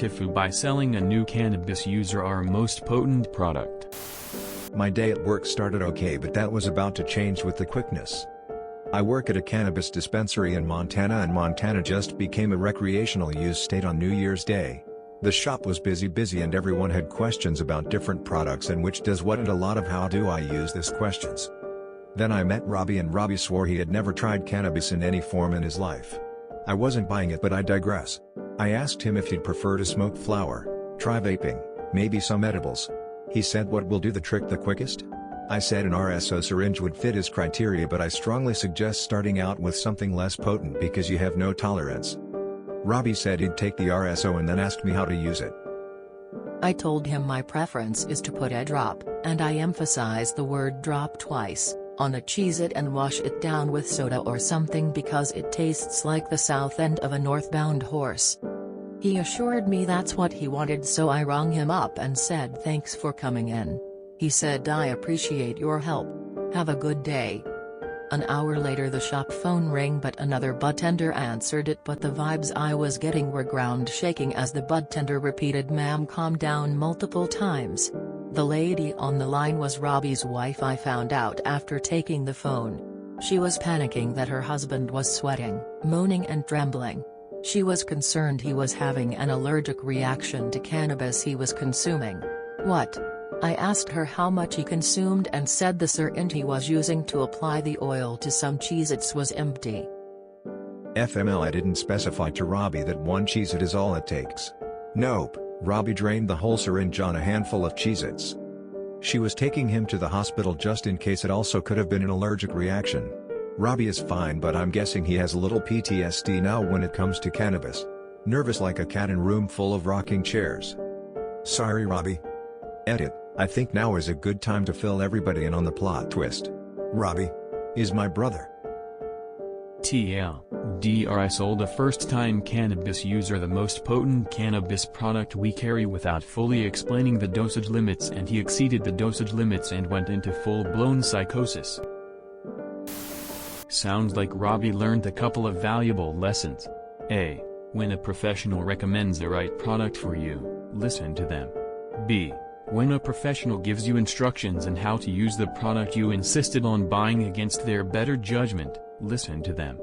Tifu by selling a new cannabis user our most potent product. My day at work started okay, but that was about to change with the quickness. I work at a cannabis dispensary in Montana, and Montana just became a recreational use state on New Year's Day. The shop was busy and everyone had questions about different products and which does what and a lot of how do I use this questions. Then I met Robbie, and Robbie swore he had never tried cannabis in any form in his life. I wasn't buying it, but I digress. I asked him if he'd prefer to smoke flower, try vaping, maybe some edibles. He said what will do the trick the quickest? I said an RSO syringe would fit his criteria, but I strongly suggest starting out with something less potent because you have no tolerance. Robbie said he'd take the RSO and then asked me how to use it. I told him my preference is to put a drop, and I emphasize the word drop twice, on a Cheez-It and wash it down with soda or something because it tastes like the south end of a northbound horse. He assured me that's what he wanted, so I rung him up and said thanks for coming in. He said I appreciate your help. Have a good day. An hour later the shop phone rang, but another budtender answered it, but the vibes I was getting were ground shaking as the budtender repeated "ma'am, calm down" multiple times. The lady on the line was Robbie's wife, I found out after taking the phone. She was panicking that her husband was sweating, moaning and trembling. She was concerned he was having an allergic reaction to cannabis he was consuming. What? I asked her how much he consumed and said the syringe he was using to apply the oil to some Cheez-Its was empty. FML, I didn't specify to Robbie that one Cheez-It is all it takes. Nope, Robbie drained the whole syringe on a handful of Cheez-Its. She was taking him to the hospital just in case it also could have been an allergic reaction. Robbie is fine, but I'm guessing he has a little PTSD now when it comes to cannabis. Nervous like a cat in room full of rocking chairs. Sorry Robbie. Edit. I think now is a good time to fill everybody in on the plot twist. Robbie is my brother. TLDR, I sold a first-time cannabis user the most potent cannabis product we carry without fully explaining the dosage limits, and he exceeded the dosage limits and went into full-blown psychosis. Sounds like Robbie learned a couple of valuable lessons. A. When a professional recommends the right product for you, listen to them. B. When a professional gives you instructions on how to use the product you insisted on buying against their better judgment, listen to them.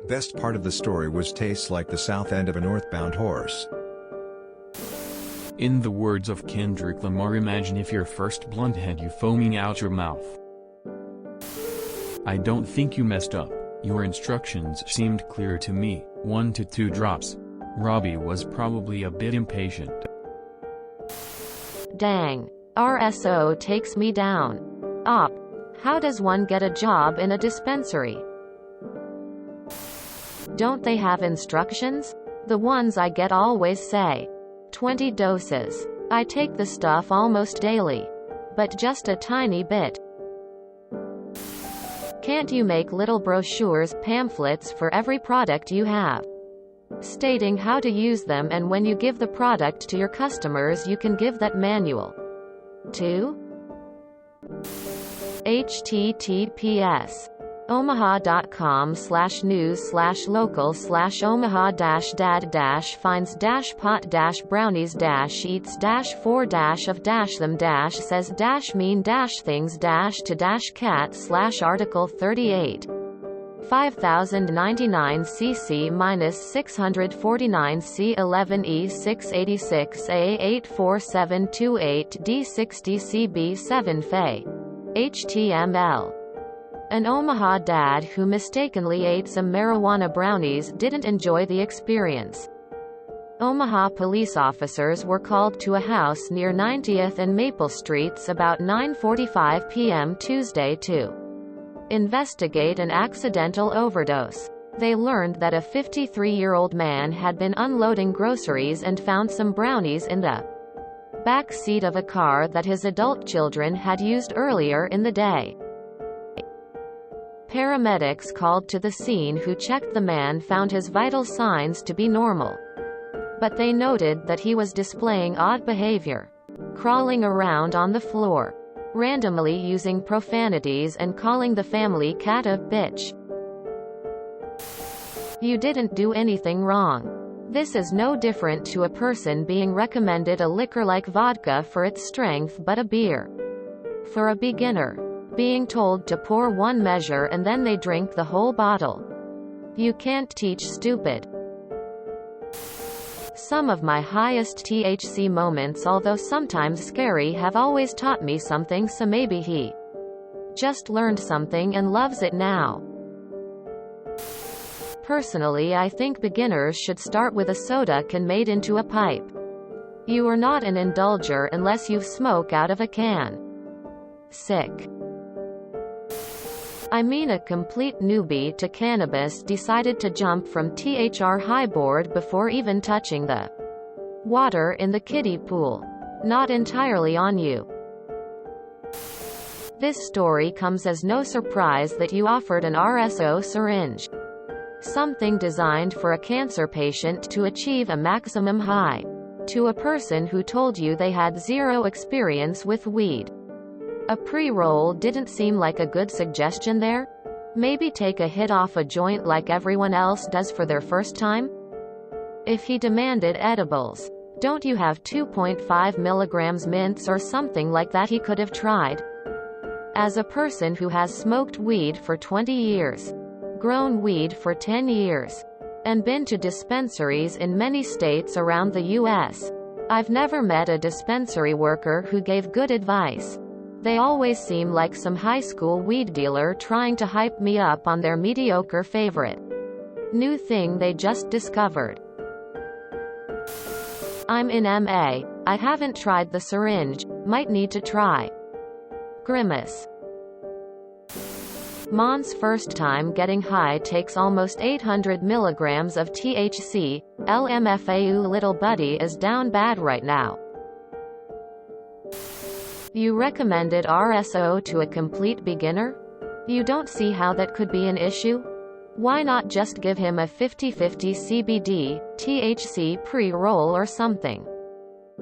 Best part of the story was tastes like the south end of a northbound horse. In the words of Kendrick Lamar, imagine if your first blunt had you foaming out your mouth. I don't think you messed up. Your instructions seemed clear to me, 1 to 2 drops. Robbie was probably a bit impatient. Dang. RSO takes me down. Op. How does one get a job in a dispensary? Don't they have instructions? The ones I get always say 20 doses. I take the stuff almost daily. But just a tiny bit. Can't you make little brochures, pamphlets for every product you have, stating how to use them, and when you give the product to your customers you can give that manual too? https omaha.com/news/local/omaha-dad-finds-4-of-them-things-to-cat/article 5099 cc-649 C11E686A84728 D60 CB7 Fe. HTML. An Omaha dad who mistakenly ate some marijuana brownies didn't enjoy the experience. Omaha police officers were called to a house near 90th and Maple Streets about 9:45 p.m. Tuesday to investigate an accidental overdose. They learned that a 53-year-old man had been unloading groceries and found some brownies in the back seat of a car that his adult children had used earlier in the day. Paramedics called to the scene, who checked the man, found his vital signs to be normal. But they noted that he was displaying odd behavior, crawling around on the floor, randomly using profanities and calling the family cat a bitch. You didn't do anything wrong. This is no different to a person being recommended a liquor like vodka for its strength but a beer for a beginner. Being told to pour one measure and then they drink the whole bottle. You can't teach stupid. Some of my highest THC moments, although sometimes scary, have always taught me something, so maybe he just learned something and loves it now. Personally, I think beginners should start with a soda can made into a pipe. You are not an indulger unless you smoke out of a can. Sick. I mean, a complete newbie to cannabis decided to jump from THR highboard before even touching the water in the kiddie pool. Not entirely on you. This story comes as no surprise that you offered an RSO syringe. Something designed for a cancer patient to achieve a maximum high. To a person who told you they had zero experience with weed. A pre-roll didn't seem like a good suggestion there? Maybe take a hit off a joint like everyone else does for their first time? If he demanded edibles, don't you have 2.5 milligrams mints or something like that he could have tried? As a person who has smoked weed for 20 years, grown weed for 10 years, and been to dispensaries in many states around the U.S., I've never met a dispensary worker who gave good advice. They always seem like some high school weed dealer trying to hype me up on their mediocre favorite new thing they just discovered. I'm in MA. I haven't tried the syringe, might need to try. Grimace. Mon's first time getting high takes almost 800 milligrams of THC. LMFAO, little buddy is down bad right now. You recommended RSO to a complete beginner? You don't see how that could be an issue? Why not just give him a 50-50 CBD, THC pre-roll or something?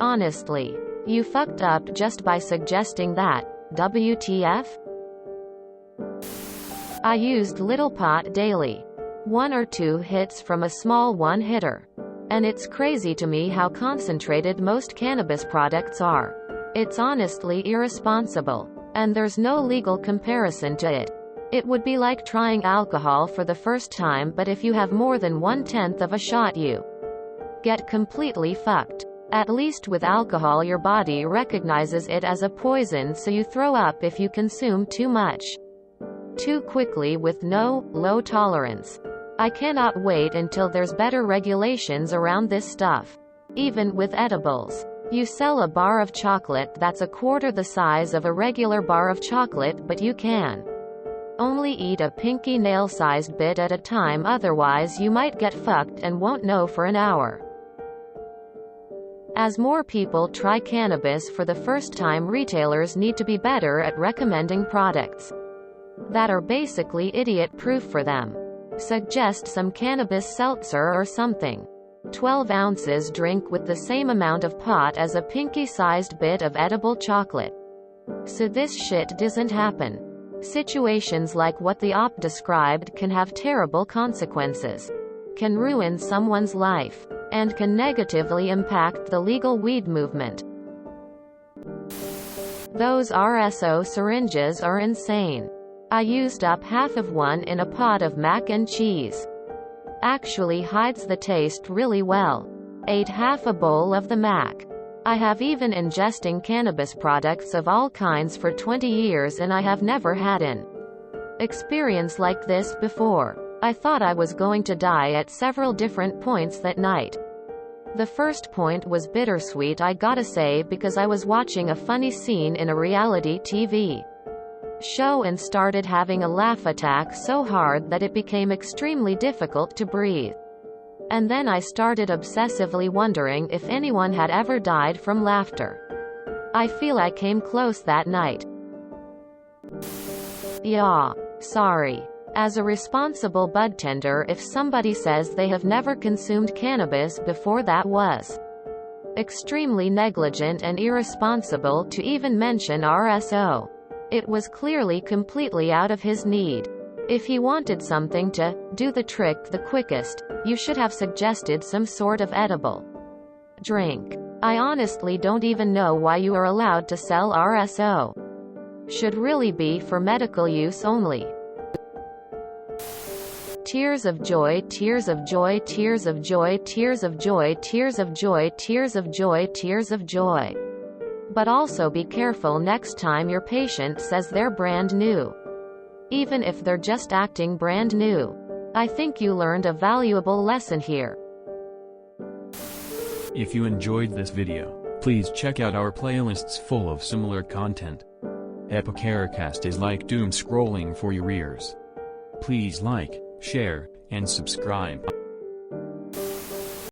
Honestly, you fucked up just by suggesting that. WTF? I used Little Pot daily. 1 or 2 hits from a small one-hitter. And it's crazy to me how concentrated most cannabis products are. It's honestly irresponsible. And there's no legal comparison to it. It would be like trying alcohol for the first time, but if you have more than 1/10 of a shot you get completely fucked. At least with alcohol your body recognizes it as a poison, so you throw up if you consume too much too quickly with no low tolerance. I cannot wait until there's better regulations around this stuff. Even with edibles. You sell a bar of chocolate that's a quarter the size of a regular bar of chocolate, but you can only eat a pinky nail-sized bit at a time, otherwise you might get fucked and won't know for an hour. As more people try cannabis for the first time, retailers need to be better at recommending products that are basically idiot-proof for them. Suggest some cannabis seltzer or something. 12 ounces drink with the same amount of pot as a pinky-sized bit of edible chocolate. So this shit doesn't happen. Situations like what the op described can have terrible consequences, can ruin someone's life, and can negatively impact the legal weed movement. Those RSO syringes are insane. I used up half of one in a pot of mac and cheese. Actually hides the taste really well. Ate half a bowl of the mac. I have even ingesting cannabis products of all kinds for 20 years and I have never had an experience like this before. I thought I was going to die at several different points that night. The first point was bittersweet, I gotta say, because I was watching a funny scene in a reality TV show and started having a laugh attack so hard that it became extremely difficult to breathe. And then I started obsessively wondering if anyone had ever died from laughter. I feel I came close that night. Yeah. Sorry. As a responsible budtender, if somebody says they have never consumed cannabis before, that was extremely negligent and irresponsible to even mention RSO. It was clearly completely out of his need. If he wanted something to do the trick the quickest, you should have suggested some sort of edible drink. I honestly don't even know why you are allowed to sell RSO. Should really be for medical use only. Tears of joy, tears of joy, tears of joy, tears of joy, tears of joy, tears of joy, tears of joy. But also be careful next time your patient says they're brand new. Even if they're just acting brand new. I think you learned a valuable lesson here. If you enjoyed this video, please check out our playlists full of similar content. Epicaricast is like doom scrolling for your ears. Please like, share, and subscribe.